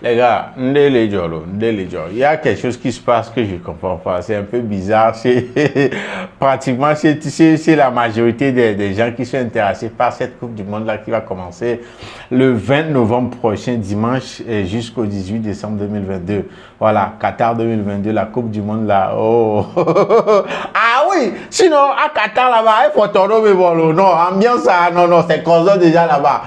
Les gars, il y a quelque chose qui se passe que je ne comprends pas. C'est un peu bizarre. Pratiquement chez la majorité des gens qui sont intéressés par cette Coupe du Monde-là qui va commencer le 20 novembre prochain, dimanche, jusqu'au 18 décembre 2022. Voilà, Qatar 2022, la Coupe du Monde là. Oh! Ah oui! Sinon, à Qatar là-bas, il faut tourner, mais bon, non, ambiance, non, c'est console déjà là-bas.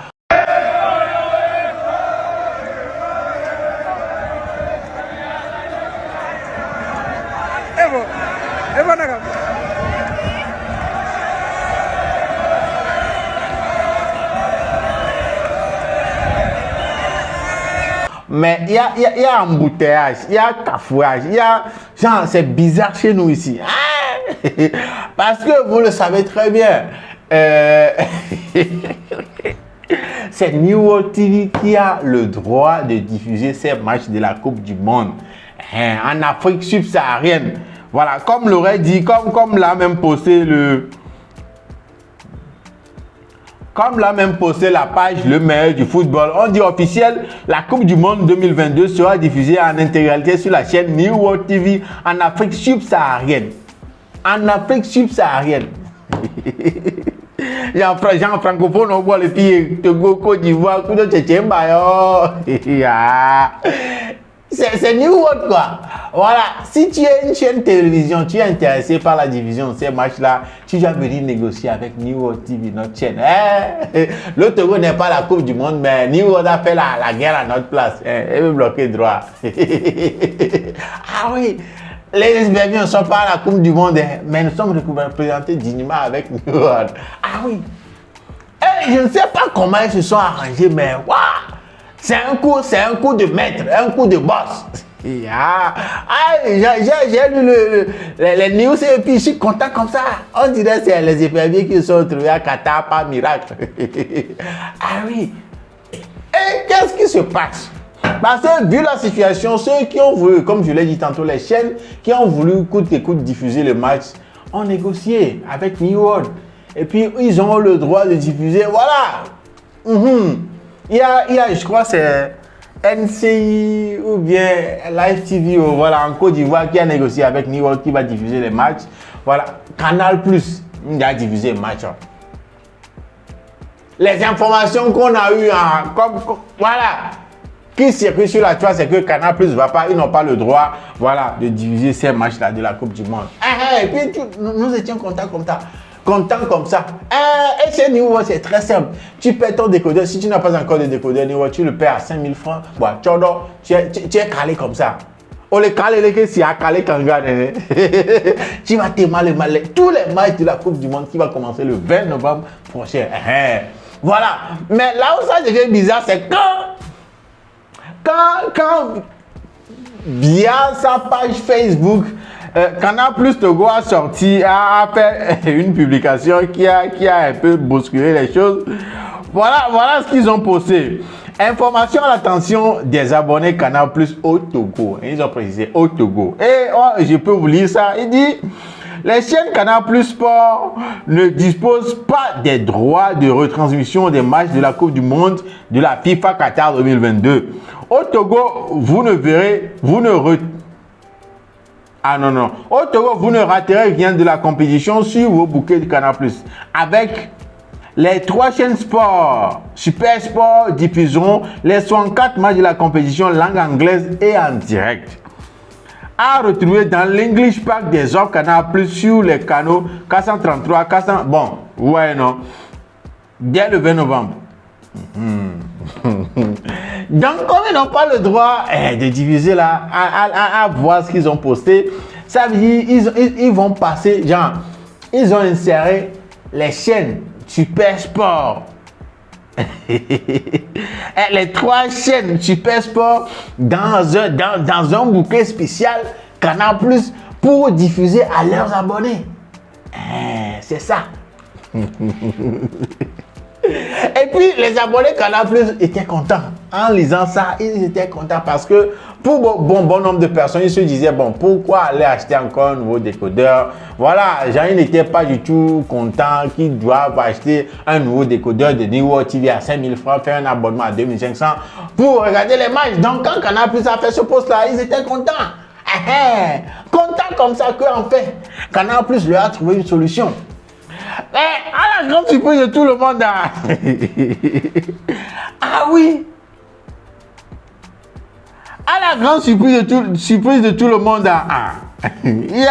Mais il y a embouteillage, il y a cafouillage, il y a... Genre, c'est bizarre chez nous ici. Ah! Parce que vous le savez très bien. C'est New World TV qui a le droit de diffuser ces matchs de la Coupe du Monde en Afrique subsaharienne. Voilà, comme l'aurait dit, comme l'a même posté Comme l'a même posté la page Le Meilleur du Football, on dit officiel, la Coupe du Monde 2022 sera diffusée en intégralité sur la chaîne New World TV en Afrique subsaharienne. En Afrique subsaharienne. Jean francophone, on voit les filles Togo, Côte d'Ivoire, c'est New World quoi. Voilà, si tu es une chaîne télévision, tu es intéressé par la division de ces matchs-là, tu dois venir négocier avec New World TV, notre chaîne. Le Togo n'est pas la Coupe du Monde, mais New World a fait la guerre à notre place. Elle veut bloquer droit. Ah oui, les Espagnols ne sont pas à la Coupe du Monde, mais nous sommes représentés dignement avec New World. Ah oui. Je ne sais pas comment ils se sont arrangés, mais waouh! C'est un coup de maître, un coup de boss. J'ai lu les news et puis je suis content comme ça. On dirait que c'est les éperviers qui se sont retrouvés à Qatar par miracle. Ah oui. Et qu'est-ce qui se passe? Parce que vu la situation, ceux qui ont voulu, comme je l'ai dit tantôt, les chaînes qui ont voulu coûte que coûte diffuser le match ont négocié avec New World. Et puis ils ont le droit de diffuser. Voilà. Il y a, je crois, c'est NCI ou bien Live TV, voilà, en Côte d'Ivoire qui a négocié avec New World qui va diffuser les matchs. Voilà, Canal Plus, il a diffusé les matchs. Les informations qu'on a eues, voilà, qui circulent sur la toile, c'est que Canal Plus va pas, ils n'ont pas le droit, voilà, de diffuser ces matchs-là de la Coupe du Monde. Et puis, nous étions contents comme ça. Content comme ça. Et chez New World, c'est très simple. Tu paies ton décodeur. Si tu n'as pas encore de décodeur New World, tu le paies à 5000 francs. Bon, tu es calé comme ça. On les calé, que si à calé quand tu vas te mal. Tous les matchs de la Coupe du Monde qui va commencer le 20 novembre prochain. Voilà. Mais là où ça devient bizarre, c'est quand via sa page Facebook, Canal Plus Togo a sorti, a fait une publication qui a un peu bousculé les choses. Voilà ce qu'ils ont posté. Information à l'attention des abonnés Canal Plus au Togo. Ils ont précisé au Togo. Et je peux vous lire ça. Il dit, les chaînes Canal Plus Sport ne disposent pas des droits de retransmission des matchs de la Coupe du Monde de la FIFA Qatar 2022. Au Togo, vous ne raterez rien de la compétition sur vos bouquets de Canal+. Avec les 3 chaînes sport, Super Sport diffuseront les 64 matchs de la compétition langue anglaise et en direct. À retrouver dans l'English Pack des offres Canal+ sur les canaux 433, 400... Bon, ouais, non. Dès le 20 novembre. Donc, comme ils n'ont pas le droit de diffuser là, à voir ce qu'ils ont posté, ça veut dire ils vont passer, genre, ils ont inséré les chaînes Super Sport. Les 3 chaînes Super Sport dans un bouquet spécial Canal Plus pour diffuser à leurs abonnés. C'est ça. Et puis, les abonnés Canal Plus étaient contents. En lisant ça, ils étaient contents parce que pour bon nombre de personnes, ils se disaient, bon, pourquoi aller acheter encore un nouveau décodeur? Voilà, gens, ils n'étaient pas du tout contents qu'ils doivent acheter un nouveau décodeur de New World TV à 5 000 francs, faire un abonnement à 2500 pour regarder les matchs. Donc, quand Canal Plus a fait ce poste-là, ils étaient contents. Contents comme ça qu'en fait, Canal Plus leur a trouvé une solution. Mais à la grande surprise de tout le monde, ah oui, à la grande surprise de tout le monde, il y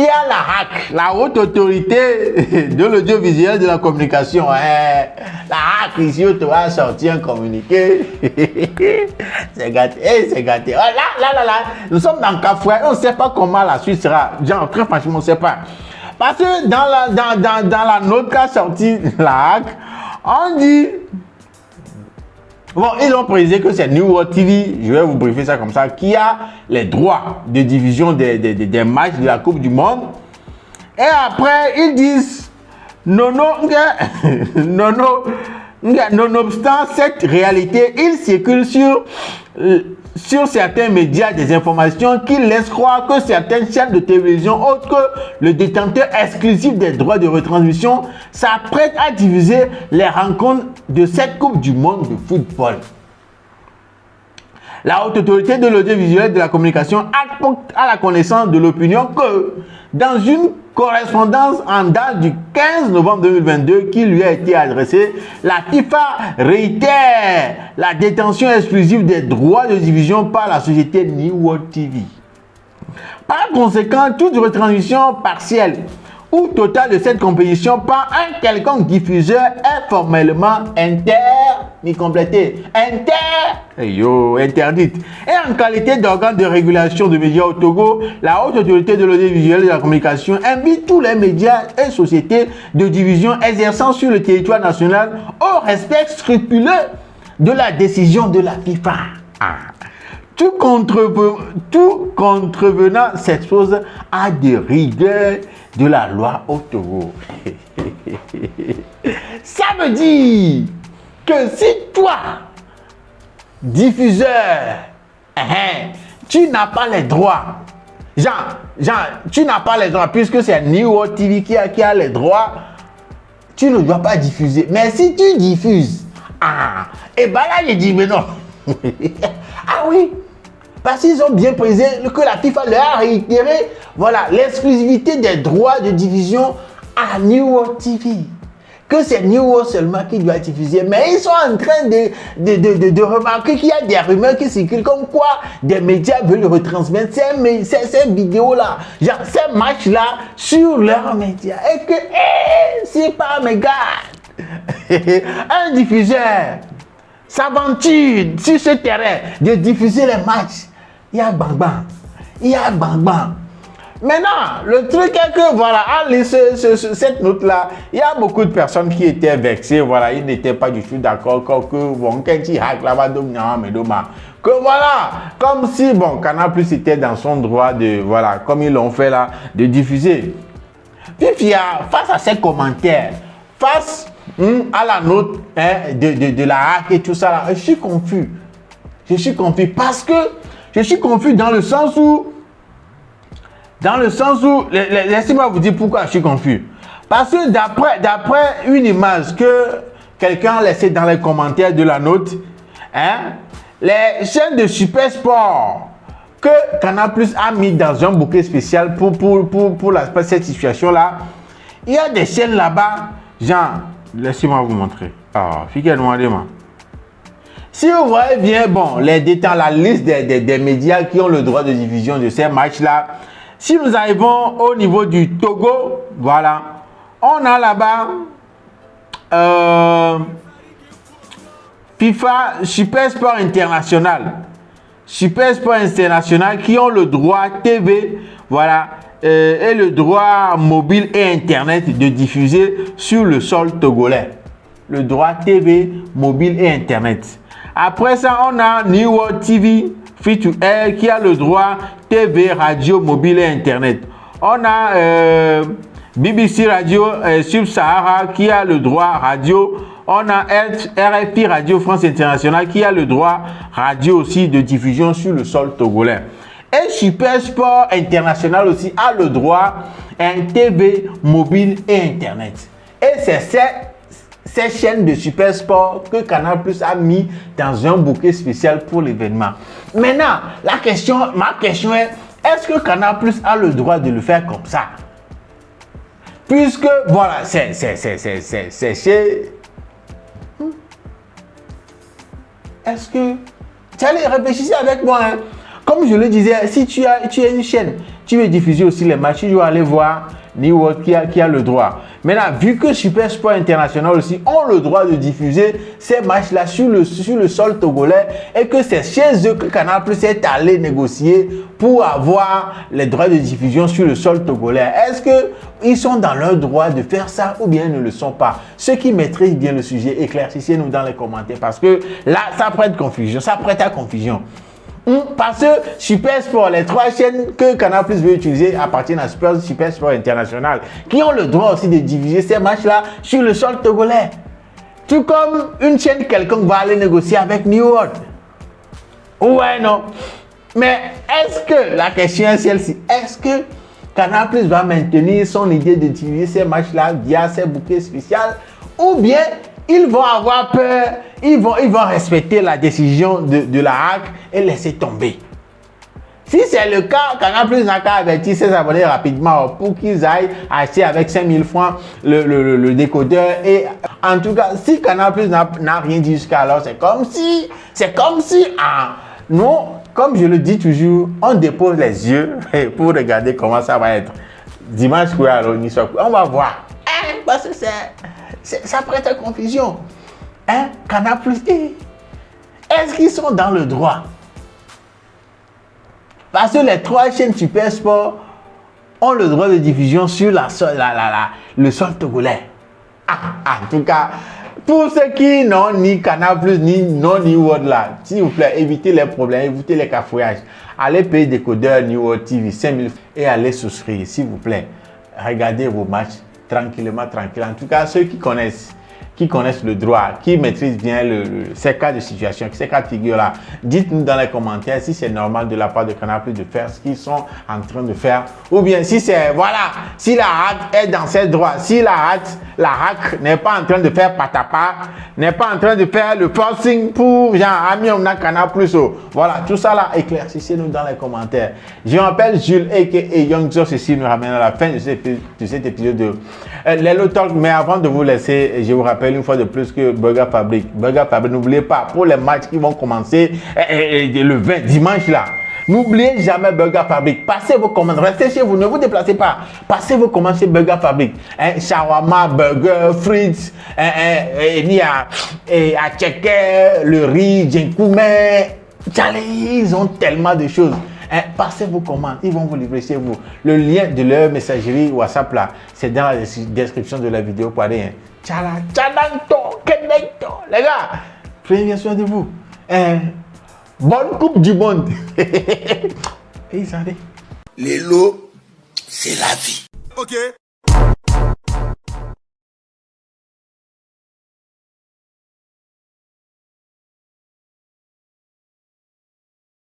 a la HAC, la Haute Autorité de l'Audiovisuel de la Communication. La HAC ici, tu vas sortir un communiqué. C'est gâté, c'est gâté. Là. Nous sommes dans le Cafouet, on ne sait pas comment la suite sera. Genre, très franchement, on ne sait pas. Parce que dans la note qu'a sorti la HAC, on dit... Bon, ils ont précisé que c'est New World TV, je vais vous briefer ça comme ça, qui a les droits de diffusion des matchs de la Coupe du Monde. Et après, ils disent, nonobstant cette réalité, il circule sur certains médias des informations qui laissent croire que certaines chaînes de télévision autres que le détenteur exclusif des droits de retransmission s'apprêtent à diffuser les rencontres de cette Coupe du Monde de football. La Haute Autorité de l'Audiovisuel de la Communication apporte à la connaissance de l'opinion que dans une correspondance en date du 15 novembre 2022 qui lui a été adressée, la FIFA réitère la détention exclusive des droits de diffusion par la société New World TV. Par conséquent, toute retransmission partielle ou totale de cette compétition par un quelconque diffuseur est formellement interdite. Et en qualité d'organe de régulation de médias au Togo, la Haute Autorité de l'Audiovisuel et de la Communication invite tous les médias et sociétés de diffusion exerçant sur le territoire national au respect scrupuleux de la décision de la FIFA. Tout contrevenant s'expose à des rigueurs de la loi au Togo. Ça veut dire que si toi, diffuseur, tu n'as pas les droits, tu n'as pas les droits, puisque c'est New World TV qui a les droits, tu ne dois pas diffuser. Mais si tu diffuses, et ben là, je dis, mais non. Ah oui, parce qu'ils ont bien précisé que la FIFA leur a réitéré, voilà, l'exclusivité des droits de diffusion à New World TV. Que c'est New World seulement qui doit diffuser. Mais ils sont en train de remarquer qu'il y a des rumeurs qui circulent comme quoi des médias veulent retransmettre ces vidéos-là, genre ces matchs-là sur leurs médias. Et que, c'est pas mes gars, un diffuseur s'aventure sur ce terrain de diffuser les matchs. Il y a bang bang. Maintenant, le truc est que, voilà, cette note-là, il y a beaucoup de personnes qui étaient vexées, voilà, ils n'étaient pas du tout d'accord, que, bon, que voilà, comme si, bon, Canal Plus était dans son droit de, voilà, comme ils l'ont fait là, de diffuser. Puis, face à ces commentaires, face à la note de la hack et tout ça, là, je suis confus. Parce que je suis confus dans le sens où, laissez-moi vous dire pourquoi je suis confus. Parce que d'après une image que quelqu'un a laissée dans les commentaires de la note, les chaînes de Super Sport que Canal Plus a mis dans un bouquet spécial pour cette situation-là, il y a des chaînes là-bas, genre, laissez-moi vous montrer. Figez-moi. Si vous voyez bien, bon, les détails, la liste des médias qui ont le droit de diffusion de ces matchs-là, si nous arrivons au niveau du Togo, voilà, on a là-bas FIFA, Super Sport International. Super Sport International qui ont le droit TV, voilà, et le droit mobile et Internet de diffuser sur le sol togolais. Le droit TV, mobile et Internet. Après ça, on a New World TV Free to Air qui a le droit TV, radio, mobile et Internet. On a BBC Radio Sub-Sahara qui a le droit radio. On a RFI Radio France Internationale qui a le droit radio aussi de diffusion sur le sol togolais. Et Super Sport International aussi a le droit TV, mobile et Internet. Et c'est ces chaînes de Super Sport que Canal+ a mis dans un bouquet spécial pour l'événement. Maintenant, ma question est, est-ce que Canal+ a le droit de le faire comme ça? Puisque, voilà, c'est chez... Est-ce que... Allez, réfléchissez avec moi. Hein. Comme je le disais, si tu as une chaîne, tu veux diffuser aussi les matchs, tu dois aller voir New World qui a le droit. Maintenant, vu que Super Sport International aussi ont le droit de diffuser ces matchs-là sur le sol togolais et que c'est chez eux que Canal+ est allé négocier pour avoir les droits de diffusion sur le sol togolais, est-ce qu'ils sont dans leur droit de faire ça ou bien ils ne le sont pas? Ceux qui maîtrisent bien le sujet, éclaircissez-nous dans les commentaires parce que là, ça prête confusion, ça prête à confusion. Parce que Super Sport, les 3 chaînes que Canal+ veut utiliser appartiennent à Super Sport International, qui ont le droit aussi de diffuser ces matchs-là sur le sol togolais. Tout comme une chaîne quelconque va aller négocier avec New World. Ouais, non. Mais est-ce que, la question est celle-ci, est-ce que Canal+ va maintenir son idée de diffuser ces matchs-là via ces bouquets spéciaux ou bien ils vont avoir peur, ils vont respecter la décision de la HAC et laisser tomber. Si c'est le cas, Canal+ n'a qu'à avertir ses abonnés rapidement pour qu'ils aillent acheter avec 5000 francs le décodeur. Et en tout cas, si Canal+ n'a rien dit jusqu'à alors, c'est comme si, nous, comme je le dis toujours, on dépose les yeux pour regarder comment ça va être. Dimanche, on va voir. Parce que ça prête à confusion. Canal+, est-ce qu'ils sont dans le droit? Parce que les 3 chaînes Super Sport ont le droit de diffusion sur le sol togolais. En tout cas, pour ceux qui n'ont ni Canal+, ni New World là, s'il vous plaît, évitez les problèmes, évitez les cafouillages. Allez payer décodeur New World TV 5000 et allez souscrire, s'il vous plaît. Regardez vos matchs tranquillement, tranquille. En tout cas, ceux qui connaissent le droit, qui maîtrisent bien ces cas de situation, ces cas de figure-là, dites-nous dans les commentaires si c'est normal de la part de Canal+ de faire ce qu'ils sont en train de faire, ou bien si c'est, voilà, si la HAC est dans ses droits, si la HAC n'est pas en train de faire patapa, n'est pas en train de faire le forcing pour, genre, ami, on a Canal+. Voilà, tout ça là, éclaircissez-nous dans les commentaires. Je m'appelle Jules et Young Joe, ceci nous ramène à la fin de cet épisode de Lelo Talk, mais avant de vous laisser, je vous rappelle une fois de plus que Burger Fabric, n'oubliez pas, pour les matchs qui vont commencer le 20 dimanche là, n'oubliez jamais Burger Fabric. Passez vos commandes, restez chez vous, ne vous déplacez pas. Passez vos commandes chez Burger Fabric. Shawarma, burger, frites, il y a checker, le riz, djenkoumé. Ils ont tellement de choses. Passez vos commandes, ils vont vous livrer chez vous. Le lien de leur messagerie WhatsApp là, c'est dans la description de la vidéo. Prenez les gars, prenez bien soin de vous. Bonne coupe du monde. Et ça allait. Lelo, c'est la vie. Ok.